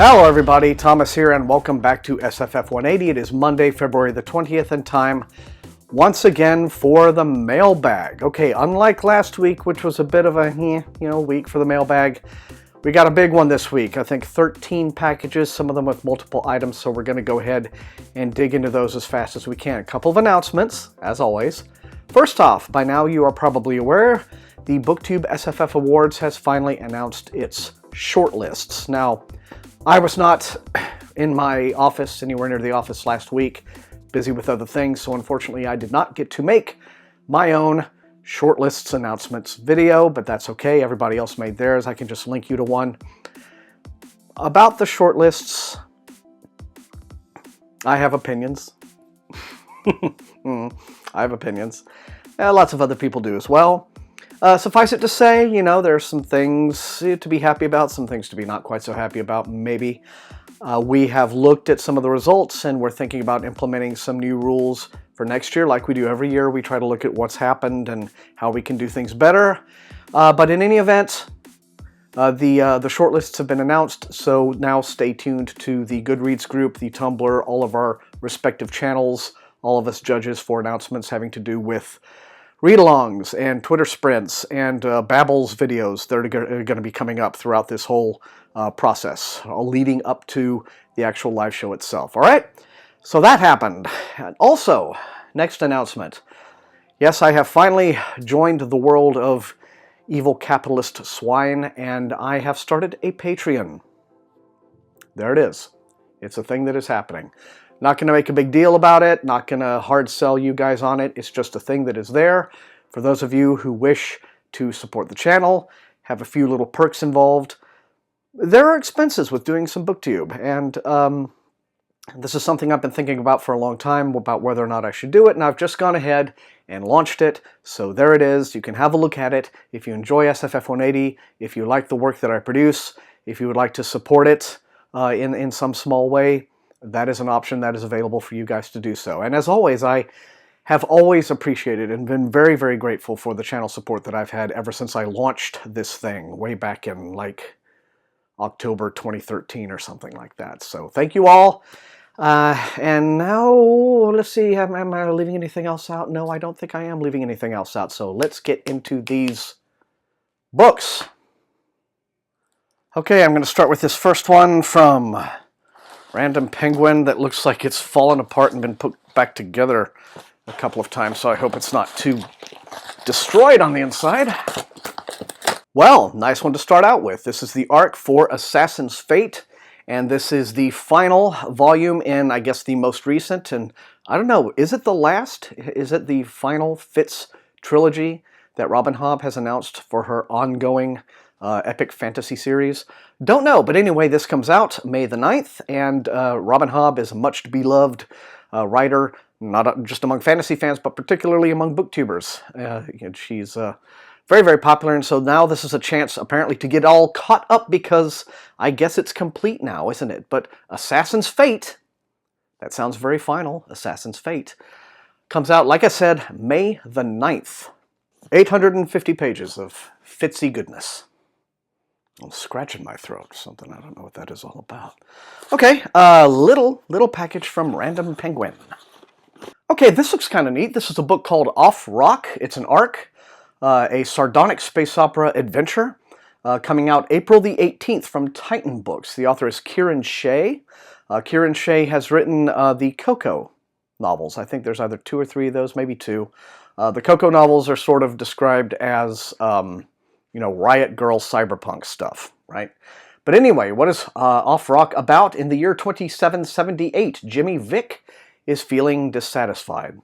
Hello everybody, Thomas here and welcome back to SFF180. It is Monday, February the 20th and time once again for the mailbag. Okay, unlike last week, which was a bit of a week for the mailbag, we got a big one this week. I think 13 packages, some of them with multiple items, so we're going to go ahead and dig into those as fast as we can. A couple of announcements, as always. First off, by now you are probably aware, the BookTube SFF Awards has finally announced its shortlists. Now, I was not in my office, anywhere near the office last week, busy with other things, so unfortunately I did not get to make my own shortlists announcements video, but that's okay. Everybody else made theirs. I can just link you to one. About the shortlists, I have opinions. I have opinions. Lots of other people do as well. Suffice it to say, there's some things to be happy about, some things to be not quite so happy about, maybe. We have looked at some of the results and we're thinking about implementing some new rules for next year. Like we do every year, we try to look at what's happened and how we can do things better. But in any event, the shortlists have been announced, so now stay tuned to the Goodreads group, the Tumblr, all of our respective channels, all of us judges for announcements having to do with read-alongs and Twitter sprints and Babble's videos that are going to be coming up throughout this whole process, leading up to the actual live show itself. All right? So that happened. And also, next announcement. Yes, I have finally joined the world of evil capitalist swine, and I have started a Patreon. There it is. It's a thing that is happening. Not going to make a big deal about it, not going to hard sell you guys on it. It's just a thing that is there for those of you who wish to support the channel, have a few little perks involved. There are expenses with doing some BookTube, and this is something I've been thinking about for a long time, about whether or not I should do it, and I've just gone ahead and launched it, so there it is. You can have a look at it. If you enjoy SFF180, if you like the work that I produce, if you would like to support it in some small way, that is an option that is available for you guys to do so. And as always, I have always appreciated and been very, very grateful for the channel support that I've had ever since I launched this thing way back in like October 2013 or something like that. So thank you all. And now, let's see, am I leaving anything else out? No, I don't think I am leaving anything else out. So let's get into these books. Okay, I'm going to start with this first one from Random Penguin that looks like it's fallen apart and been put back together a couple of times, so I hope it's not too destroyed on the inside. Well, nice one to start out with. This is the arc for Assassin's Fate, and this is the final volume in, I guess, the most recent, and I don't know, is it the last? Is it the final Fitz trilogy that Robin Hobb has announced for her ongoing epic fantasy series? Don't know, but anyway, this comes out May the 9th, and Robin Hobb is a much beloved writer, not just among fantasy fans, but particularly among booktubers. She's very, very popular, and so now this is a chance, apparently, to get all caught up, because I guess it's complete now, isn't it? But Assassin's Fate, that sounds very final, Assassin's Fate, comes out, like I said, May the 9th. 850 pages of Fitzy goodness. I'm scratching my throat or something. I don't know what that is all about. Okay, little package from Random Penguin. Okay, this looks kind of neat. This is a book called Off Rock. It's an arc, a sardonic space opera adventure, coming out April the 18th from Titan Books. The author is Kieran Shea. Kieran Shea has written the Coco novels. I think there's either 2 or 3 of those, maybe 2. The Coco novels are sort of described as Riot Girl cyberpunk stuff, right? But anyway, what is Off Rock about? In the year 2778, Jimmy Vick is feeling dissatisfied.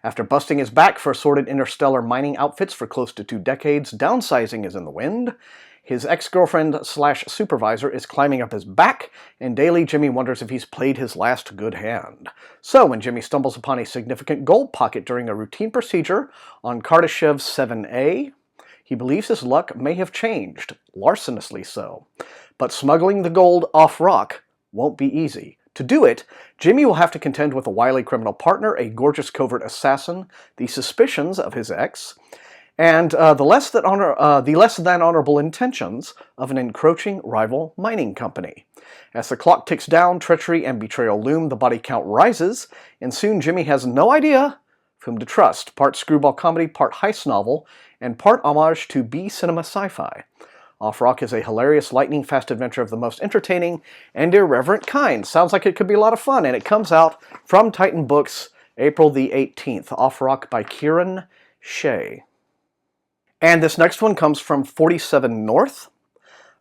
After busting his back for assorted interstellar mining outfits for close to 2 decades, downsizing is in the wind. His ex-girlfriend/supervisor is climbing up his back, and daily Jimmy wonders if he's played his last good hand. So when Jimmy stumbles upon a significant gold pocket during a routine procedure on Kardashev 7A, he believes his luck may have changed, larcenously so. But smuggling the gold off rock won't be easy. To do it, Jimmy will have to contend with a wily criminal partner, a gorgeous covert assassin, the suspicions of his ex, and the less than honorable intentions of an encroaching rival mining company. As the clock ticks down, treachery and betrayal loom, the body count rises, and soon Jimmy has no idea whom to trust. Part screwball comedy, part heist novel, and part homage to B-cinema sci-fi. Off-Rock is a hilarious, lightning-fast adventure of the most entertaining and irreverent kind. Sounds like it could be a lot of fun, and it comes out from Titan Books April the 18th. Off-Rock by Kieran, Shea. And this next one comes from 47 North.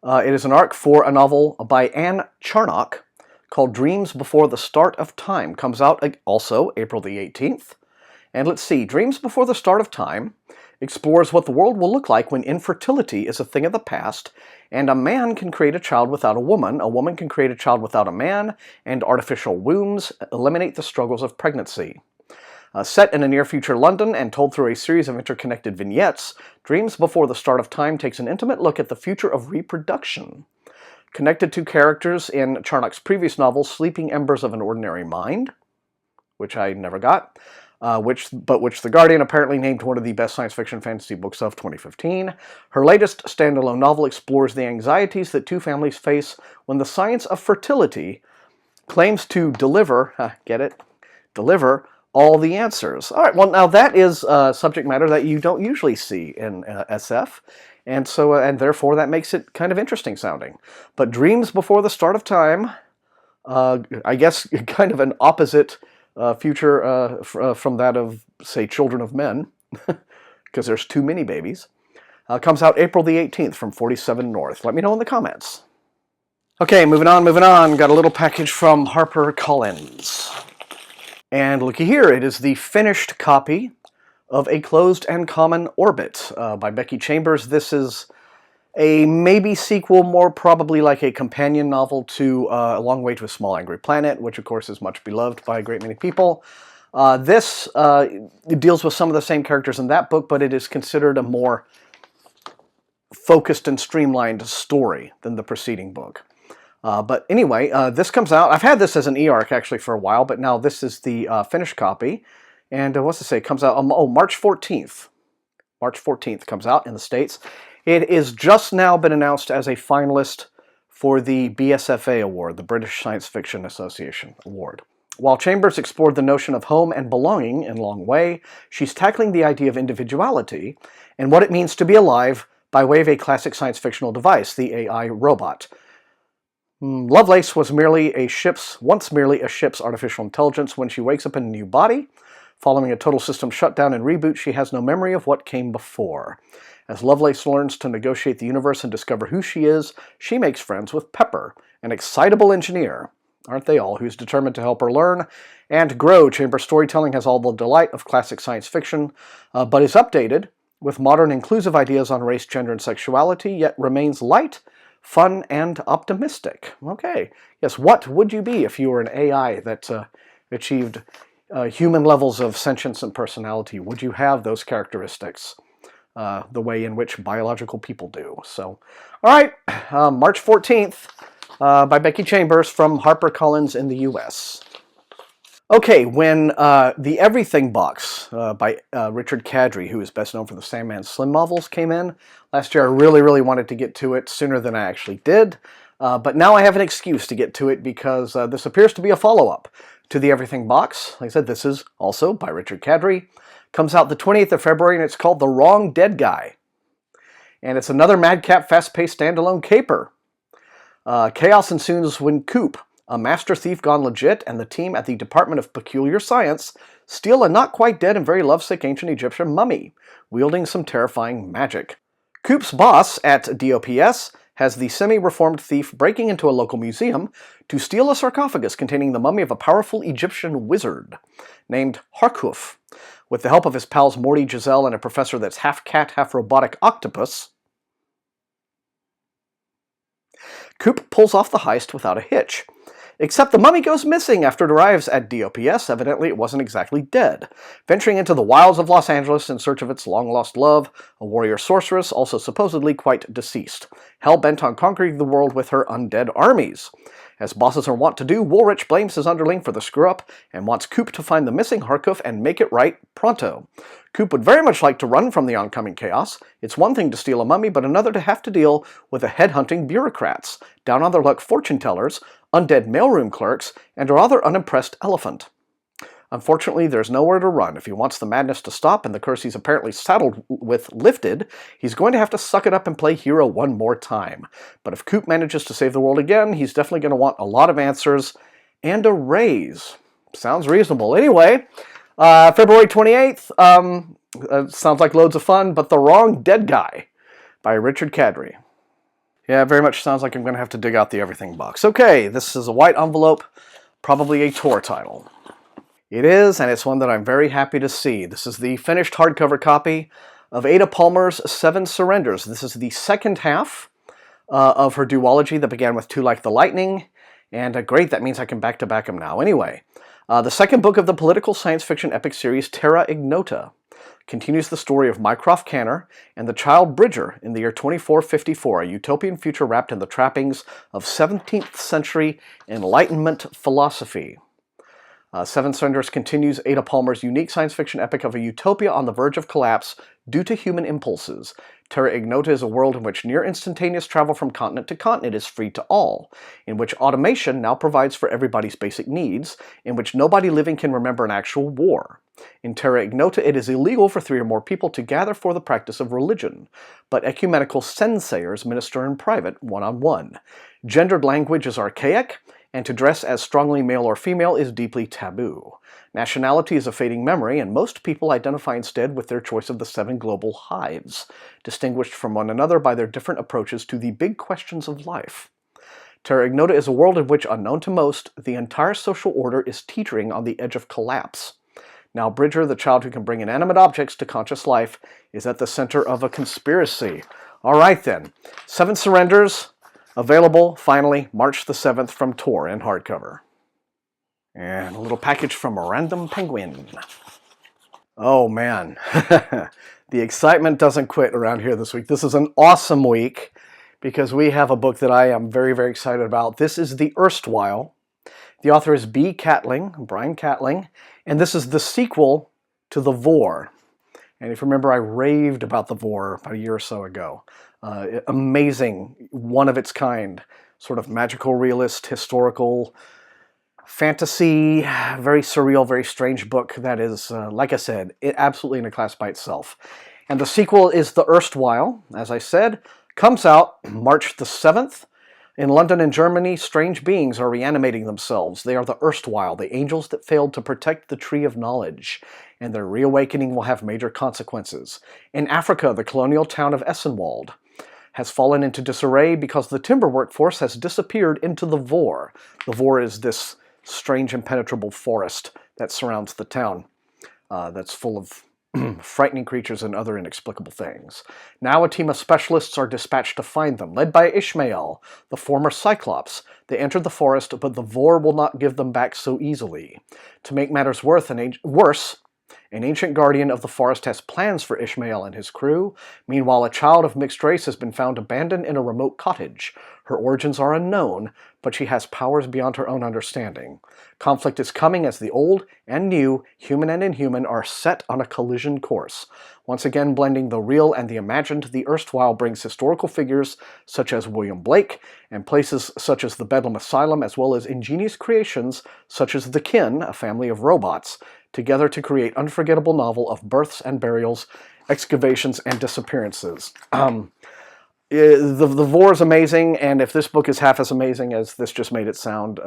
It is an arc for a novel by Anne Charnock called Dreams Before the Start of Time. Comes out also April the 18th. And let's see, Dreams Before the Start of Time explores what the world will look like when infertility is a thing of the past, and a man can create a child without a woman can create a child without a man, and artificial wombs eliminate the struggles of pregnancy. Set in a near-future London and told through a series of interconnected vignettes, Dreams Before the Start of Time takes an intimate look at the future of reproduction. Connected to characters in Charnock's previous novel, Sleeping Embers of an Ordinary Mind, which I never got, which The Guardian apparently named one of the best science fiction fantasy books of 2015. Her latest standalone novel explores the anxieties that two families face when the science of fertility claims to deliver, deliver all the answers. All right, well, now that is subject matter that you don't usually see in SF, and so and therefore that makes it kind of interesting sounding. But Dreams Before the Start of Time, I guess kind of an opposite future from that of, say, Children of Men, because there's too many babies, comes out April the 18th from 47 North. Let me know in the comments. Okay, moving on. Got a little package from HarperCollins. And looky here, it is the finished copy of A Closed and Common Orbit by Becky Chambers. This is a maybe sequel, more probably like a companion novel to A Long Way to a Small Angry Planet, which of course is much beloved by a great many people. This deals with some of the same characters in that book, but it is considered a more focused and streamlined story than the preceding book. But anyway, this comes out. I've had this as an e-arc actually for a while, but now this is the finished copy. And what's it say? It comes out, March 14th. March 14th comes out in the States. It is just now been announced as a finalist for the BSFA Award, the British Science Fiction Association Award. While Chambers explored the notion of home and belonging in Long Way, she's tackling the idea of individuality and what it means to be alive by way of a classic science fictional device, the AI robot. Lovelace was once merely a ship's artificial intelligence. When she wakes up in a new body, following a total system shutdown and reboot, she has no memory of what came before. As Lovelace learns to negotiate the universe and discover who she is, she makes friends with Pepper, an excitable engineer, aren't they all, who's determined to help her learn and grow. Chambers' storytelling has all the delight of classic science fiction, but is updated with modern inclusive ideas on race, gender, and sexuality, yet remains light, fun, and optimistic. Okay, yes, what would you be if you were an AI that achieved human levels of sentience and personality? Would you have those characteristics? The way in which biological people do. So, all right, March 14th by Becky Chambers from HarperCollins in the U.S. Okay, when the Everything box by Richard Kadrey, who is best known for the Sandman Slim novels, came in last year, I really wanted to get to it sooner than I actually did. But now I have an excuse to get to it because this appears to be a follow-up to the Everything box. Like I said, this is also by Richard Kadrey. Comes out the 20th of February, and it's called The Wrong Dead Guy. And it's another madcap, fast-paced standalone caper. Chaos ensues when Coop, a master thief gone legit, and the team at the Department of Peculiar Science steal a not-quite-dead and very lovesick ancient Egyptian mummy, wielding some terrifying magic. Coop's boss at DOPS has the semi-reformed thief breaking into a local museum to steal a sarcophagus containing the mummy of a powerful Egyptian wizard named Harkuf. With the help of his pals Morty, Giselle, and a professor that's half-cat, half-robotic octopus, Coop pulls off the heist without a hitch. Except the mummy goes missing after it arrives at DOPS. Evidently, it wasn't exactly dead. Venturing into the wilds of Los Angeles in search of its long-lost love, a warrior sorceress, also supposedly quite deceased, hell-bent on conquering the world with her undead armies. As bosses are wont to do, Woolrich blames his underling for the screw-up and wants Coop to find the missing Harkuf and make it right pronto. Coop would very much like to run from the oncoming chaos. It's one thing to steal a mummy, but another to have to deal with the head-hunting bureaucrats, down-on-their-luck fortune-tellers, undead mailroom clerks, and a rather unimpressed elephant. Unfortunately, there's nowhere to run. If he wants the madness to stop and the curse he's apparently saddled with lifted, he's going to have to suck it up and play hero one more time. But if Coop manages to save the world again, he's definitely going to want a lot of answers and a raise. Sounds reasonable. Anyway, February 28th, sounds like loads of fun, but The Wrong Dead Guy by Richard Cadry. Yeah, very much sounds like I'm going to have to dig out the everything box. Okay, this is a white envelope, probably a Tor title. It is, and it's one that I'm very happy to see. This is the finished hardcover copy of Ada Palmer's Seven Surrenders. This is the second half of her duology that began with Two Like the Lightning, and great, that means I can back-to-back them now. Anyway, the second book of the political science fiction epic series Terra Ignota continues the story of Mycroft Canner and the child Bridger in the year 2454, a utopian future wrapped in the trappings of 17th century Enlightenment philosophy. Seven Surrenders continues Ada Palmer's unique science fiction epic of a utopia on the verge of collapse due to human impulses. Terra Ignota is a world in which near-instantaneous travel from continent to continent is free to all, in which automation now provides for everybody's basic needs, in which nobody living can remember an actual war. In Terra Ignota, it is illegal for 3 or more people to gather for the practice of religion, but ecumenical senseiers minister in private, one-on-one. Gendered language is archaic, and to dress as strongly male or female is deeply taboo. Nationality is a fading memory, and most people identify instead with their choice of the 7 global hives, distinguished from one another by their different approaches to the big questions of life. Terra Ignota is a world in which, unknown to most, the entire social order is teetering on the edge of collapse. Now Bridger, the child who can bring inanimate objects to conscious life, is at the center of a conspiracy. All right then, Seven Surrenders, available, finally, March the 7th from Tor in hardcover. And a little package from Random Penguin. Oh man, the excitement doesn't quit around here this week. This is an awesome week because we have a book that I am very, very excited about. This is The Erstwhile. The author is Brian Catling, and this is the sequel to The Vor. And if you remember, I raved about The Vor about a year or so ago. Amazing, one of its kind, sort of magical realist, historical, fantasy, very surreal, very strange book that is, like I said, absolutely in a class by itself. And the sequel is The Erstwhile, as I said, comes out March the 7th. In London and Germany, strange beings are reanimating themselves. They are the Erstwhile, the angels that failed to protect the Tree of Knowledge, and their reawakening will have major consequences. In Africa, the colonial town of Essenwald has fallen into disarray because the timber workforce has disappeared into the Vor. The Vor is this strange impenetrable forest that surrounds the town that's full of frightening creatures and other inexplicable things. Now a team of specialists are dispatched to find them, led by Ishmael, the former Cyclops. They enter the forest, but the Vor will not give them back so easily. To make matters worse, an ancient guardian of the forest has plans for Ishmael and his crew. Meanwhile, a child of mixed race has been found abandoned in a remote cottage. Her origins are unknown, but she has powers beyond her own understanding. Conflict is coming as the old and new, human and inhuman, are set on a collision course. Once again blending the real and the imagined, The Erstwhile brings historical figures such as William Blake, and places such as the Bedlam Asylum, as well as ingenious creations such as the Kin, a family of robots, together to create unforgettable novel of births and burials, excavations, and disappearances. The Vor is amazing, and if this book is half as amazing as this just made it sound,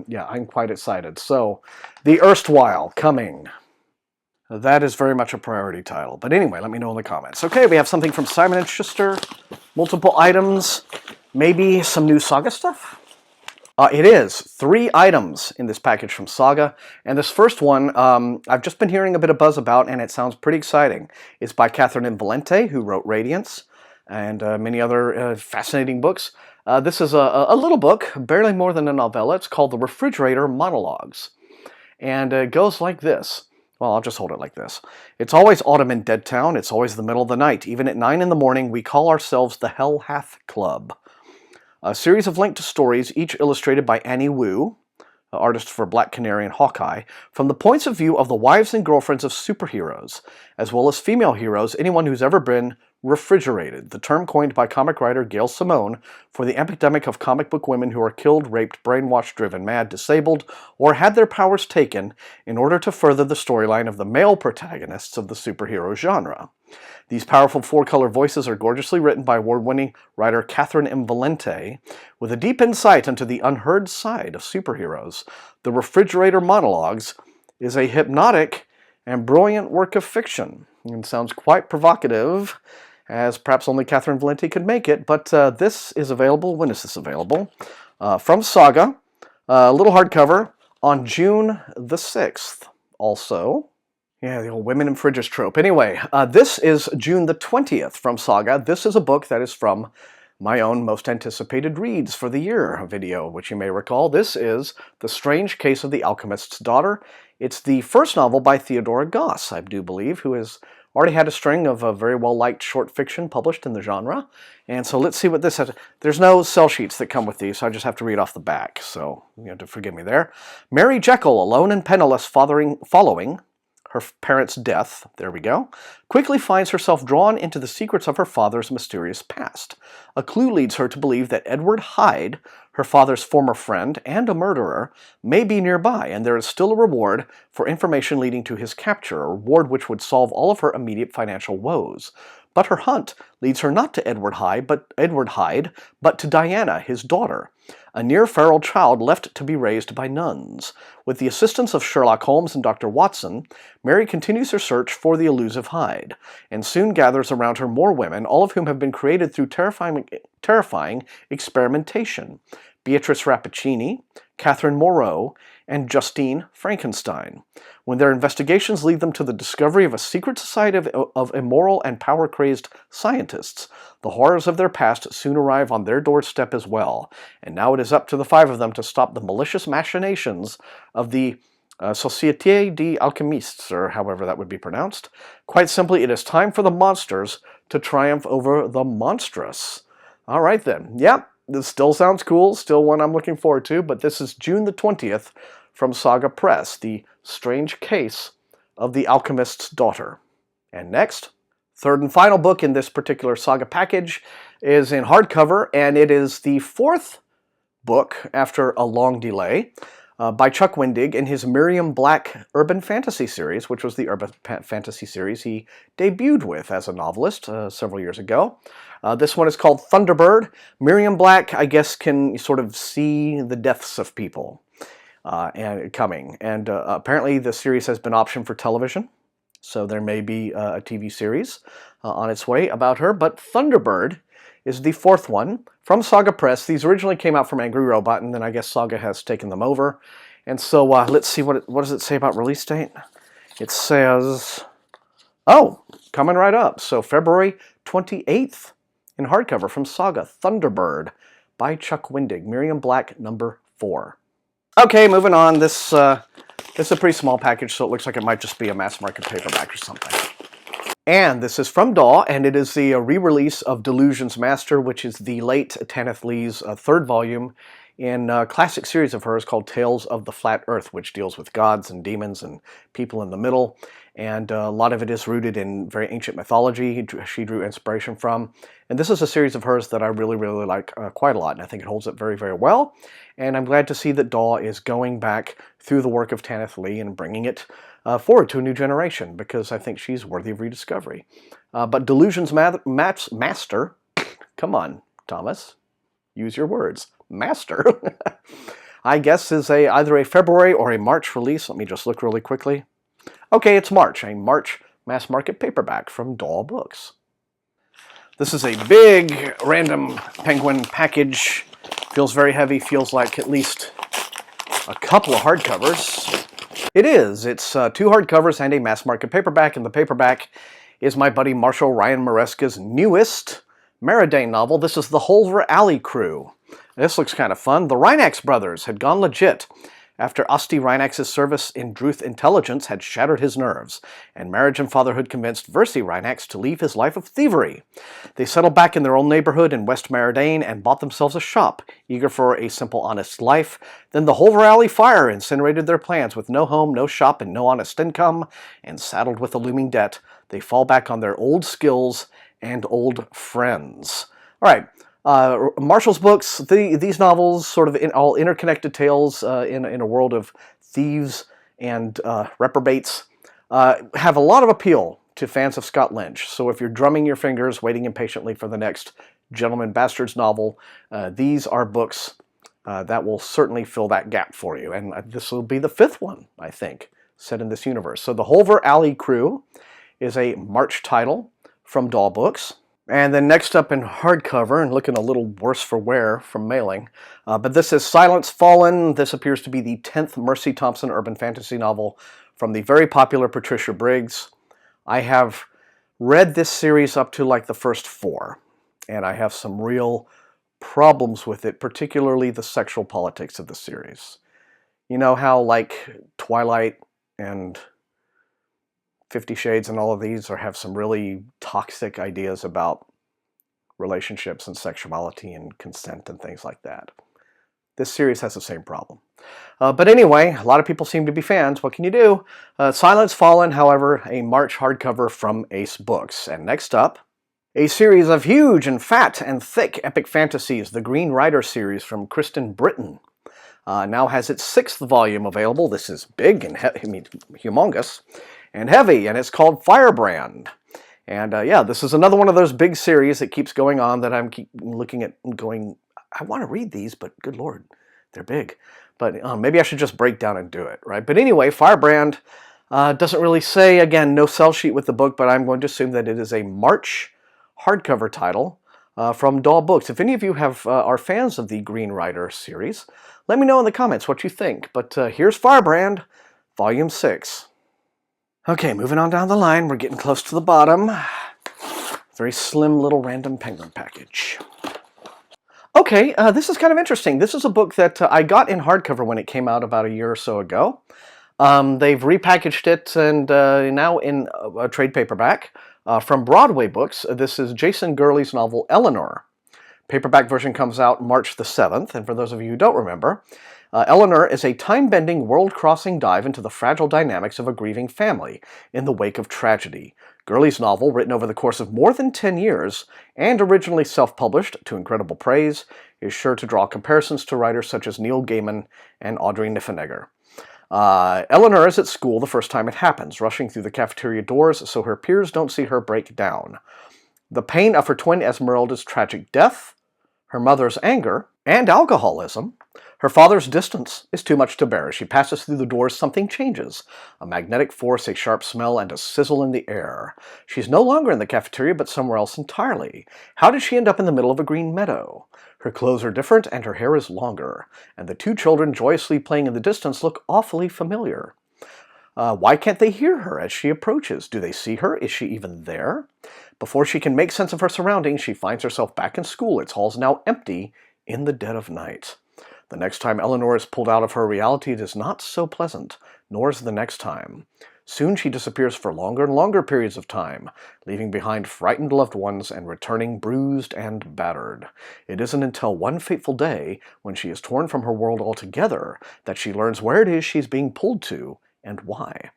yeah, I'm quite excited. So, The Erstwhile, coming. That is very much a priority title. But anyway, let me know in the comments. Okay, we have something from Simon & Schuster, multiple items, maybe some new Saga stuff? It is 3 items in this package from Saga, and this first one I've just been hearing a bit of buzz about, and it sounds pretty exciting. It's by Catherine Valente, who wrote Radiance, and many other fascinating books. This is a little book, barely more than a novella. It's called The Refrigerator Monologues. And it goes like this. Well, I'll just hold it like this. It's always autumn in Deadtown. It's always the middle of the night. Even at 9 in the morning, we call ourselves the Hell Hath Club. A series of linked stories, each illustrated by Annie Wu, artist for Black Canary and Hawkeye, from the points of view of the wives and girlfriends of superheroes, as well as female heroes, anyone who's ever been refrigerated, the term coined by comic writer Gail Simone for the epidemic of comic book women who are killed, raped, brainwashed, driven mad, disabled, or had their powers taken in order to further the storyline of the male protagonists of the superhero genre. These powerful four-color voices are gorgeously written by award-winning writer Catherine M. Valente, with a deep insight into the unheard side of superheroes. The Refrigerator Monologues is a hypnotic and brilliant work of fiction, and sounds quite provocative, as perhaps only Catherine Valente could make it, but this is available. When is this available? From Saga, a little hardcover, on June the 6th. Also, yeah, the old women in fridges trope. Anyway, this is June the 20th from Saga. This is a book that is from my own most anticipated reads for the year video, which you may recall. This is The Strange Case of the Alchemist's Daughter. It's the first novel by Theodora Goss, I do believe, who has already had a string of very well-liked short fiction published in the genre. And so let's see what this has. There's no cell sheets that come with these, so I just have to read off the back. So you have to forgive me there. Mary Jekyll, alone and penniless following her parents' death, there we go, quickly finds herself drawn into the secrets of her father's mysterious past. A clue leads her to believe that Edward Hyde, her father's former friend and a murderer, may be nearby, and there is still a reward for information leading to his capture, a reward which would solve all of her immediate financial woes. But her hunt leads her not to Edward Hyde, but to Diana, his daughter, a near-feral child left to be raised by nuns. With the assistance of Sherlock Holmes and Dr. Watson, Mary continues her search for the elusive Hyde, and soon gathers around her more women, all of whom have been created through terrifying experimentation. Beatrice Rappaccini, Catherine Moreau, and Justine Frankenstein. When their investigations lead them to the discovery of a secret society of immoral and power-crazed scientists, the horrors of their past soon arrive on their doorstep as well, and now it is up to the five of them to stop the malicious machinations of the Société des Alchimistes, or however that would be pronounced. Quite simply, it is time for the monsters to triumph over the monstrous. All right then. Yep, this still sounds cool, still one I'm looking forward to, but this is June the 20th from Saga Press, The Strange Case of the Alchemist's Daughter. And next, third and final book in this particular Saga package is in hardcover, and it is the fourth book after a long delay by Chuck Wendig in his Miriam Black Urban Fantasy series, which was the urban fantasy series he debuted with as a novelist several years ago. This one is called Thunderbird. Miriam Black, I guess, can sort of see the deaths of people coming. And apparently the series has been optioned for television, so there may be a TV series on its way about her. But Thunderbird is the fourth one from Saga Press. These originally came out from Angry Robot, and then I guess Saga has taken them over. And so let's see, what does it say about release date? It says, oh, coming right up. So February 28th in hardcover from Saga, Thunderbird by Chuck Wendig, Miriam Black, number 4. Okay, moving on. This is a pretty small package, so it looks like it might just be a mass market paperback or something. And this is from DAW, and it is the re-release of Delusions Master, which is the late Tanith Lee's third volume in a classic series of hers called Tales of the Flat Earth, which deals with gods and demons and people in the middle. And a lot of it is rooted in very ancient mythology she drew inspiration from. And this is a series of hers that I really, really like quite a lot, and I think it holds up very, very well. And I'm glad to see that DAW is going back through the work of Tanith Lee and bringing it forward to a new generation, because I think she's worthy of rediscovery. But Delusions Master, come on, Thomas, use your words, Master, I guess is either a February or a March release. Let me just look really quickly. Okay, it's March, a March mass market paperback from DAW Books. This is a big random Penguin package. Feels very heavy, feels like at least a couple of hardcovers. It is. It's 2 hardcovers and a mass market paperback, and the paperback is my buddy Marshall Ryan Maresca's newest Meriday novel. This is the Holver Alley Crew. This looks kind of fun. The Rhinax brothers had gone legit after Asti Rhinax's service in Druth intelligence had shattered his nerves, and marriage and fatherhood convinced Versi Rhinax to leave his life of thievery. They settled back in their own neighborhood in West Meridain and bought themselves a shop, eager for a simple, honest life. Then the Holver Alley fire incinerated their plans. With no home, no shop, and no honest income, and saddled with a looming debt, they fall back on their old skills and old friends. All right. Marshall's books, these novels, sort of all interconnected tales in a world of thieves and reprobates, have a lot of appeal to fans of Scott Lynch. So if you're drumming your fingers, waiting impatiently for the next Gentleman Bastards novel, these are books that will certainly fill that gap for you. And this will be the 5th one, I think, set in this universe. So the Holver Alley Crew is a March title from Daw Books. And then next up in hardcover, and looking a little worse for wear from mailing, but this is Silence Fallen. This appears to be the 10th Mercy Thompson urban fantasy novel from the very popular Patricia Briggs. I have read this series up to like the first 4, and I have some real problems with it, particularly the sexual politics of the series. You know how like Twilight and 50 Shades and all of these have some really toxic ideas about relationships and sexuality and consent and things like that. This series has the same problem. But anyway, a lot of people seem to be fans. What can you do? Silence Fallen, however, a March hardcover from Ace Books. And next up, a series of huge and fat and thick epic fantasies, the Green Rider series from Kristen Britton. Now has its 6th volume available. This is big and humongous and heavy, and it's called Firebrand. And yeah, this is another one of those big series that keeps going on that I'm keep looking at and going, I want to read these, but good Lord, they're big. But maybe I should just break down and do it, right? But anyway, Firebrand doesn't really say, again, no sell sheet with the book, but I'm going to assume that it is a March hardcover title from Daw Books. If any of you are fans of the Green Rider series, let me know in the comments what you think. But here's Firebrand, Volume 6. Okay, moving on down the line. We're getting close to the bottom. Very slim little Random Penguin package. Okay, this is kind of interesting. This is a book that I got in hardcover when it came out about a year or so ago. They've repackaged it and now in a trade paperback from Broadway Books. This is Jason Gurley's novel Elanor. Paperback version comes out March the 7th, and for those of you who don't remember, Elanor is a time-bending, world-crossing dive into the fragile dynamics of a grieving family in the wake of tragedy. Gurley's novel, written over the course of more than 10 years, and originally self-published to incredible praise, is sure to draw comparisons to writers such as Neil Gaiman and Audrey Niffenegger. Elanor is at school the first time it happens, rushing through the cafeteria doors so her peers don't see her break down. The pain of her twin Esmeralda's tragic death, her mother's anger, and alcoholism. Her father's distance is too much to bear. As she passes through the doors, something changes. A magnetic force, a sharp smell, and a sizzle in the air. She's no longer in the cafeteria, but somewhere else entirely. How did she end up in the middle of a green meadow? Her clothes are different, and her hair is longer. And the two children joyously playing in the distance look awfully familiar. Why can't they hear her as she approaches? Do they see her? Is she even there? Before she can make sense of her surroundings, she finds herself back in school, its halls now empty in the dead of night. The next time Elanor is pulled out of her reality, it is not so pleasant, nor is the next time. Soon she disappears for longer and longer periods of time, leaving behind frightened loved ones and returning bruised and battered. It isn't until one fateful day, when she is torn from her world altogether, that she learns where it is she's being pulled to and why.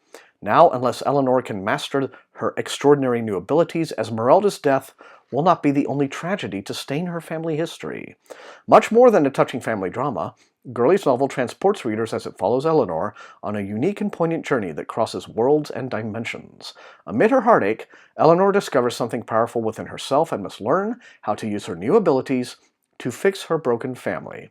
Now, unless Elanor can master her extraordinary new abilities, Esmeralda's death will not be the only tragedy to stain her family history. Much more than a touching family drama, Gurley's novel transports readers as it follows Elanor on a unique and poignant journey that crosses worlds and dimensions. Amid her heartache, Elanor discovers something powerful within herself and must learn how to use her new abilities to fix her broken family.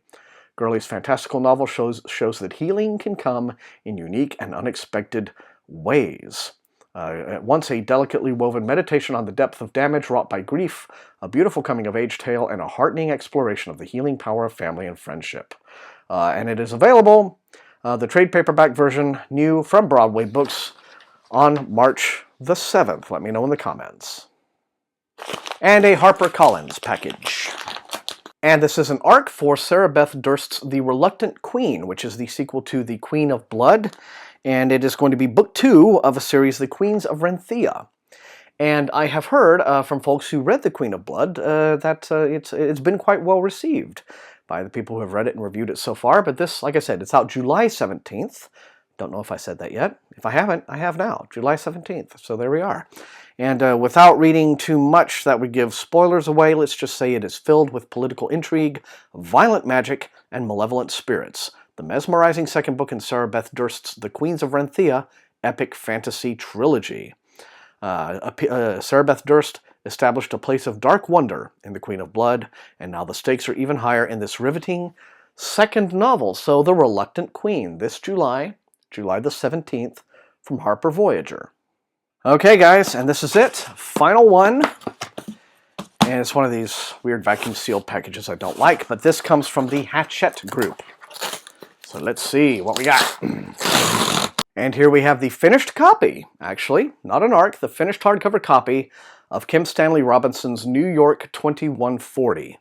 Gurley's fantastical novel shows that healing can come in unique and unexpected ways. At once a delicately woven meditation on the depth of damage wrought by grief, a beautiful coming-of-age tale, and a heartening exploration of the healing power of family and friendship. And it is available, the trade paperback version, new from Broadway Books, on March the 7th. Let me know in the comments. and a HarperCollins package. And this is an arc for Sarah Beth Durst's The Reluctant Queen, which is the sequel to The Queen of Blood, and it is going to be book 2 of a series, The Queens of Renthea. And I have heard from folks who read The Queen of Blood that it's been quite well received by the people who have read it and reviewed it so far. But this, like I said, it's out July 17th. Don't know if I said that yet. If I haven't, I have now. July 17th. So there we are. And without reading too much that would give spoilers away, let's just say it is filled with political intrigue, violent magic, and malevolent spirits. The mesmerizing second book in Sarah Beth Durst's The Queens of Renthea epic fantasy trilogy. Sarah Beth Durst established a place of dark wonder in The Queen of Blood, and now the stakes are even higher in this riveting second novel. So The Reluctant Queen, this July the 17th, from Harper Voyager. Okay, guys, and this is it. Final one. And it's one of these weird vacuum sealed packages I don't like, but this comes from the Hachette group. So let's see what we got. And here we have the finished copy, actually, not an ARC, the finished hardcover copy of Kim Stanley Robinson's New York 2140.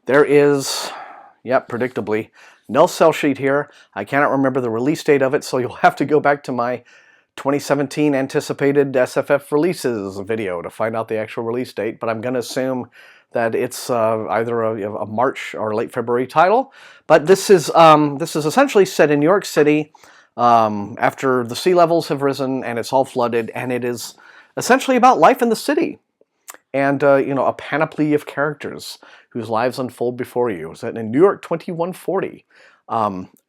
There is, yep, predictably, no sell sheet here. I cannot remember the release date of it, so you'll have to go back to my 2017 anticipated SFF releases video to find out the actual release date, but I'm going to assume that it's either a March or late February title. But this is essentially set in New York City, after the sea levels have risen and it's all flooded, and it is essentially about life in the city and a panoply of characters whose lives unfold before you. Set in New York 2140,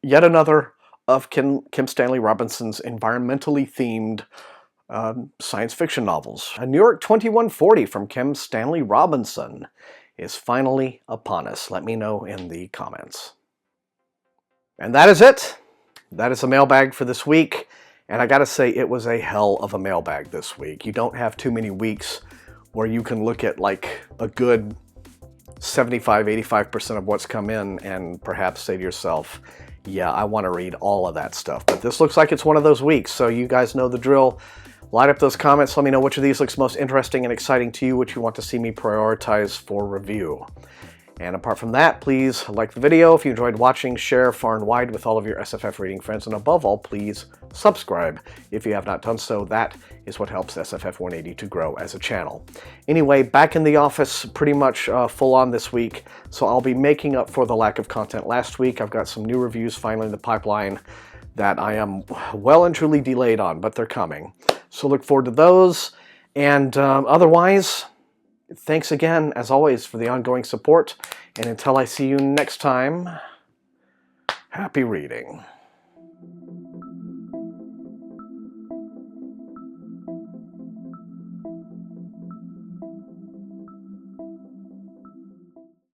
yet another of Kim Stanley Robinson's environmentally themed science fiction novels. A New York 2140 from Kim Stanley Robinson is finally upon us. Let me know in the comments. And that is it. That is a mailbag for this week, and I gotta say, it was a hell of a mailbag this week. You don't have too many weeks where you can look at like a good 75-85% of what's come in and perhaps say to yourself, yeah, I want to read all of that stuff. But this looks like it's one of those weeks, so you guys know the drill. Light up those comments, let me know which of these looks most interesting and exciting to you, which you want to see me prioritize for review. And apart from that, please like the video if you enjoyed watching, share far and wide with all of your SFF reading friends, and above all, please subscribe if you have not done so. That is what helps SFF180 to grow as a channel. Anyway, back in the office pretty much full on this week, so I'll be making up for the lack of content last week. I've got some new reviews finally in the pipeline that I am well and truly delayed on, but they're coming. So look forward to those, and otherwise, thanks again, as always, for the ongoing support, and until I see you next time, happy reading.